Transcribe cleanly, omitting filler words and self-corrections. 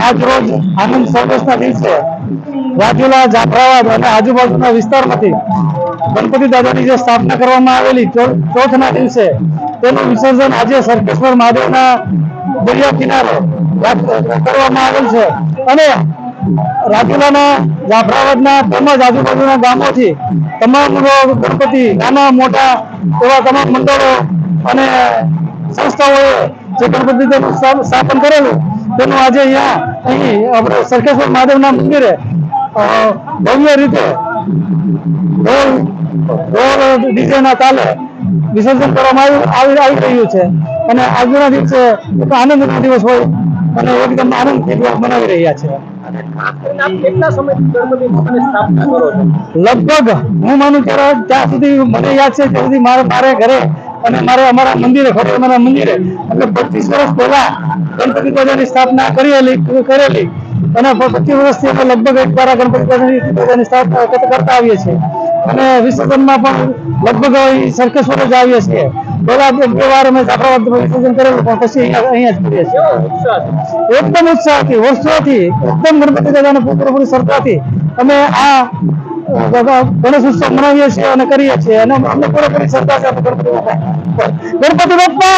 આજ રોજ આનંદ સર્કસના દિવસે રાજુલા, જાફરાબાદ અને આજુબાજુના વિસ્તારમાંથી ગણપતિ દાદાની જે સ્થાપના કરવામાં આવેલી ચોથના દિવસે તેનું વિસર્જન આજે સરકેશ્વર મહાદેવના દરિયા કિનારે કરવામાં આવેલ છે અને રાજુલાના, જાફરાબાદના તેમજ આજુબાજુના ગામોથી તમામ ગણપતિ, નાના મોટા એવા તમામ મંડળો અને સંસ્થાઓએ જે ગણપતિ સ્થાપન કરેલું તેનું આજે અહીં આપણે સરકેશ્વર મહાદેવના મંદિરે ભવ્ય રીતે ઢોલ ડીજેના તાલે વિસર્જન કરવામાં આવી રહ્યું છે અને આજના દિવસે એક આનંદનો દિવસ હોય અને એકદમ આનંદથી મનાવી રહ્યા છે. લગભગ હું માનું ત્યાં સુધી મને યાદ છે ત્યાં સુધી મારે ઘરે અને અમારા મંદિરે અમારા મંદિરે એટલે 25 વર્ષ પહેલા ગણપતિ દાદાની સ્થાપના કરેલી અને 25 વર્ષથી અમે લગભગ એક દ્વારા ગણપતિ દાદાની સ્થાપના કરતા આવીએ છીએ અને વિસર્જનમાં પણ લગભગ સરકેશ્વર જ આવીએ છીએ. પહેલા 2 વાર અમે જાફરાબાદ વિસર્જન કરેલું પણ પછી અહીંયા જ કરીએ છીએ. એકદમ ઉત્સાહથી, વર્ષોથી એકદમ ગણપતિ દાદાને પૂરેપૂરી શ્રદ્ધાથી અમે આ ગણેશ ઉત્સવ મનાવીએ છીએ અને કરીએ છીએ અને અમને પૂરેપૂરી શ્રદ્ધા છે ગણપતિ બાપા.